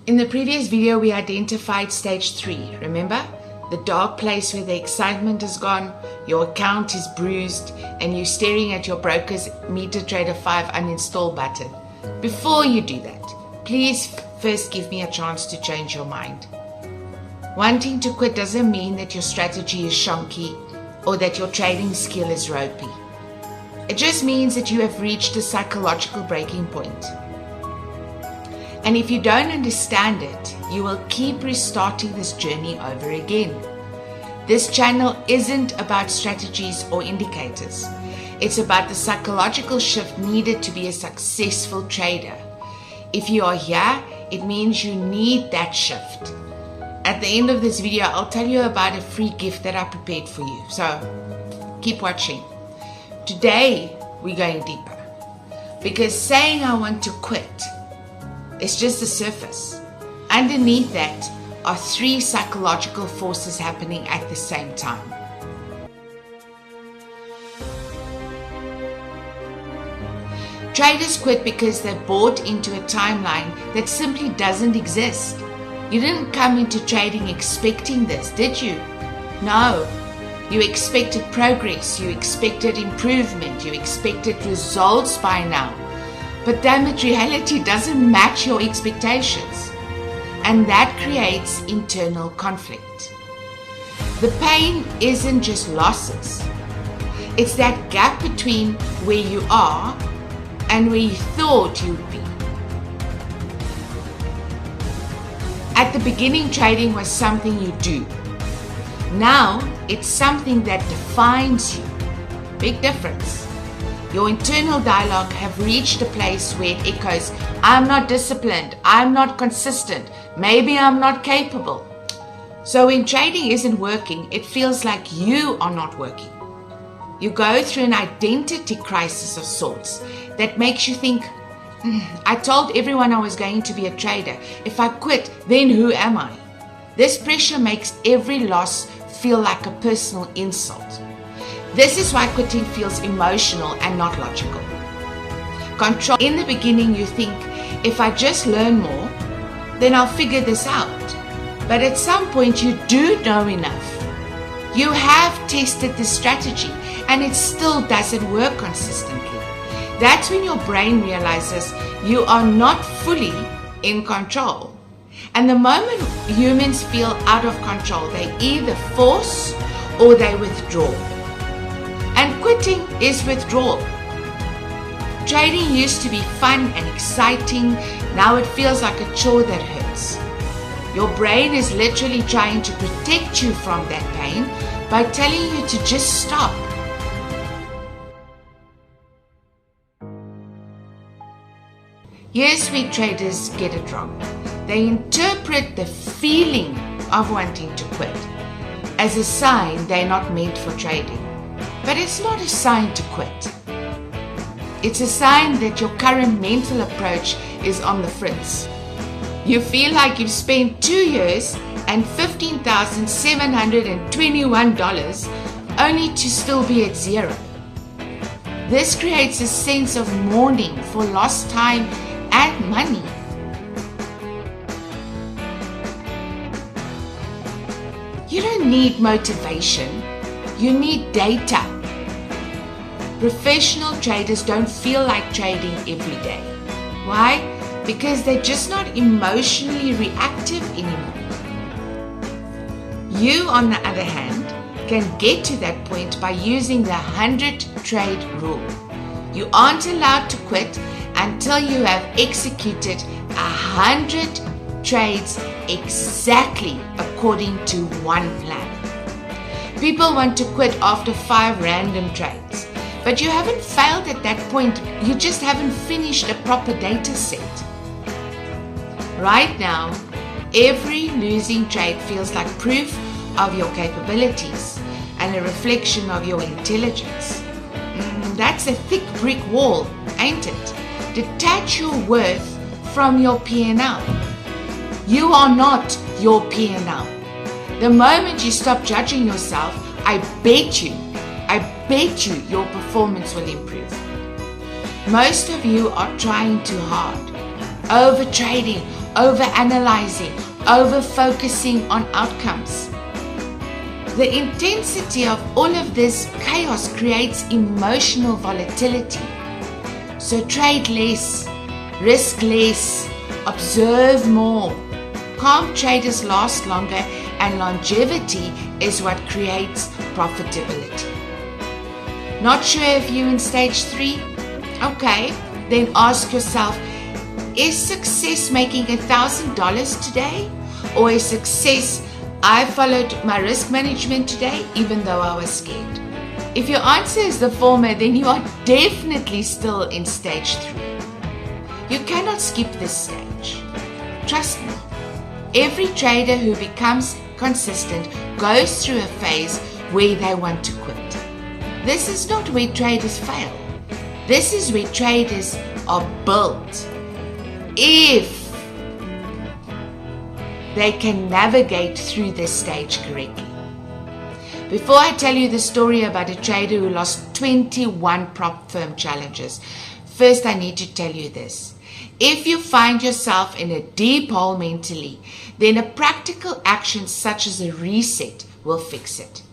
In the previous video, we identified stage 3, remember? The dark place where the excitement is gone, your account is bruised, and you're staring at your broker's MetaTrader 5 uninstall button. Before you do that, please first give me a chance to change your mind. Wanting to quit doesn't mean that your strategy is shonky or that your trading skill is ropey. It just means that you have reached a psychological breaking point. And if you don't understand it, you will keep restarting this journey over again. This channel isn't about strategies or indicators. It's about the psychological shift needed to be a successful trader. If you are here, it means you need that shift. At the end of this video, I'll tell you about a free gift that I prepared for you. So keep watching. Today, we're going deeper. Because saying I want to quit is just the surface. Underneath that are 3 psychological forces happening at the same time. Traders quit because they're bought into a timeline that simply doesn't exist. You didn't come into trading expecting this, did you? No. You expected progress, you expected improvement, you expected results by now. But damn it, reality doesn't match your expectations. And that creates internal conflict. The pain isn't just losses. It's that gap between where you are and where you thought you'd be. At the beginning, trading was something you do. Now, it's something that defines you. Big difference. Your internal dialogue have reached a place where it echoes, I'm not disciplined, I'm not consistent, maybe I'm not capable. So when trading isn't working, it feels like you are not working. You go through an identity crisis of sorts that makes you think, I told everyone I was going to be a trader. If I quit, then who am I? This pressure makes every loss feel like a personal insult. This is why quitting feels emotional and not logical. Control. In the beginning, you think, if I just learn more, then I'll figure this out. But at some point, you do know enough. You have tested the strategy and it still doesn't work consistently. That's when your brain realizes you are not fully in control. And the moment humans feel out of control, they either force or they withdraw. And quitting is withdrawal. Trading used to be fun and exciting. Now it feels like a chore that hurts. Your brain is literally trying to protect you from that pain by telling you to just stop. Here's where traders get it wrong. They interpret the feeling of wanting to quit as a sign they're not meant for trading. But it's not a sign to quit. It's a sign that your current mental approach is on the fritz. You feel like you've spent 2 years and $15,721 only to still be at zero. This creates a sense of mourning for lost time and money. You don't need motivation, you need data. Professional traders don't feel like trading every day. Why? Because they're just not emotionally reactive anymore. You, on the other hand, can get to that point by using the 100 trade rule. You aren't allowed to quit until you have executed 100 trades exactly according to one plan. People want to quit after 5 random trades, but you haven't failed at that point, you just haven't finished a proper data set. Right now, every losing trade feels like proof of your capabilities and a reflection of your intelligence. That's a thick brick wall, ain't it? Detach your worth from your P&L. You are not your P&L. The moment you stop judging yourself, I bet you your performance will improve. Most of you are trying too hard, over trading, over-analyzing, over-focusing on outcomes. The intensity of all of this chaos creates emotional volatility. So trade less, risk less, observe more. Calm traders last longer, and longevity is what creates profitability. Not sure if you're in stage 3? Okay, then ask yourself, is success making $1,000 today? Or is success, I followed my risk management today even though I was scared? If your answer is the former, then you are definitely still in stage 3. You cannot skip this stage. Trust me. Every trader who becomes consistent goes through a phase where they want to quit. This is not where traders fail. This is where traders are built. If they can navigate through this stage correctly. Before I tell you the story about a trader who lost 21 prop firm challenges, first I need to tell you this. If you find yourself in a deep hole mentally, then a practical action such as a reset will fix it.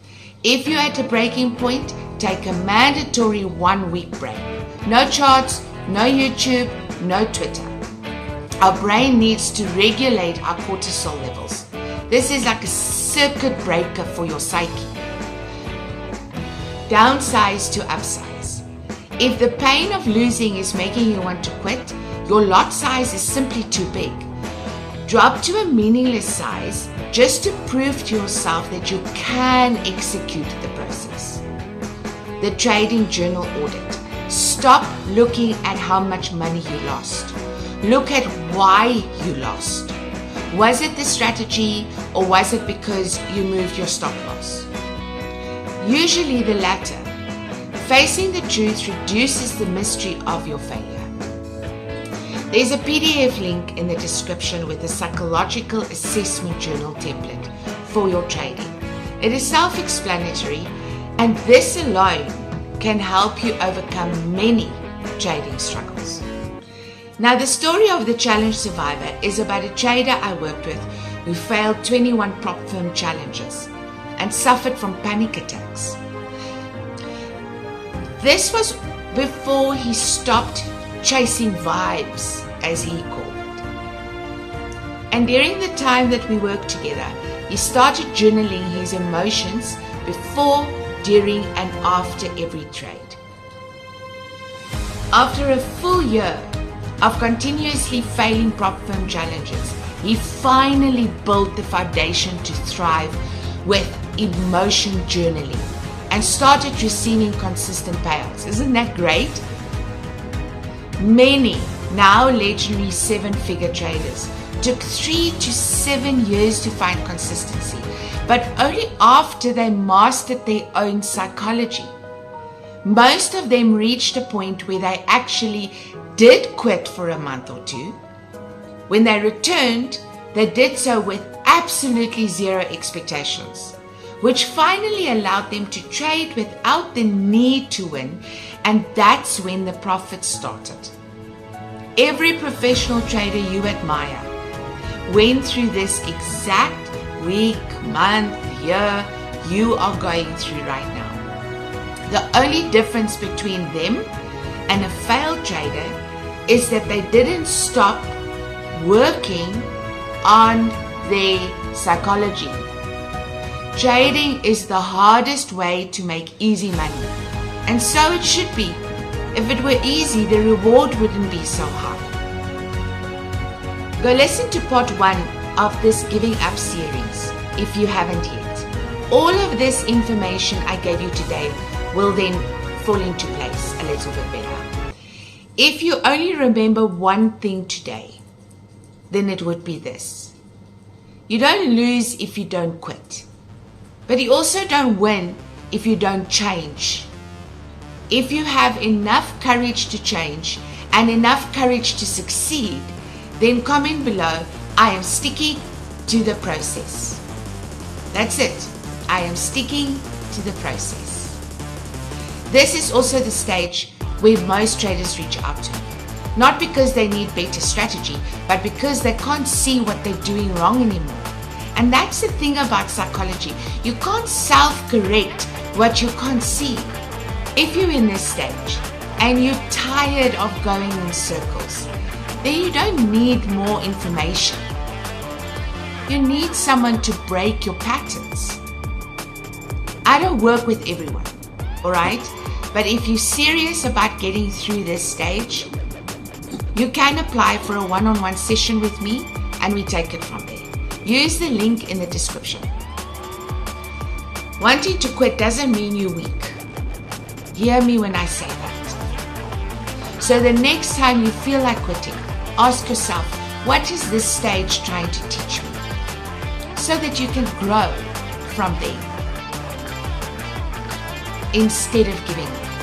If you're at a breaking point, take a mandatory 1-week break. No charts, no YouTube, no Twitter. Our brain needs to regulate our cortisol levels. This is like a circuit breaker for your psyche. Downsize to upsize. If the pain of losing is making you want to quit, your lot size is simply too big. Drop to a meaningless size just to prove to yourself that you can execute the process. The trading journal audit. Stop looking at how much money you lost. Look at why you lost. Was it the strategy, or was it because you moved your stop loss? Usually the latter. Facing the truth reduces the mystery of your failure. There's a PDF link in the description with a psychological assessment journal template for your trading. It is self-explanatory, and this alone can help you overcome many trading struggles. Now, the story of the challenge survivor is about a trader I worked with who failed 21 prop firm challenges and suffered from panic attacks. This was before he stopped chasing vibes, as he called it. And during the time that we worked together, he started journaling his emotions before, during, and after every trade. After a full year of continuously failing prop firm challenges, he finally built the foundation to thrive with emotion journaling and started receiving consistent payouts. Isn't that great? Many now legendary 7-figure traders took 3 to 7 years to find consistency, but only after they mastered their own psychology. Most of them reached a point where they actually did quit for a month or two. When they returned, they did so with absolutely zero expectations, which finally allowed them to trade without the need to win, and that's when the profits started. Every professional trader you admire went through this exact week, month, year you are going through right now. The only difference between them and a failed trader is that they didn't stop working on their psychology. Trading is the hardest way to make easy money, and so it should be. If it were easy, the reward wouldn't be so high. Go listen to part 1 of this Giving Up series if you haven't yet. All of this information I gave you today will then fall into place a little bit better. If you only remember one thing today, then it would be this. You don't lose if you don't quit, but you also don't win if you don't change. If you have enough courage to change and enough courage to succeed, then comment below, I am sticking to the process. That's it. I am sticking to the process. This is also the stage where most traders reach out to me. Not because they need better strategy, but because they can't see what they're doing wrong anymore. And that's the thing about psychology. You can't self-correct what you can't see. If you're in this stage and you're tired of going in circles, then you don't need more information. You need someone to break your patterns. I don't work with everyone, all right? But if you're serious about getting through this stage, you can apply for a one-on-one session with me and we take it from there. Use the link in the description. Wanting to quit doesn't mean you're weak. Hear me when I say that. So the next time you feel like quitting, ask yourself, what is this stage trying to teach me? So that you can grow from there instead of giving up.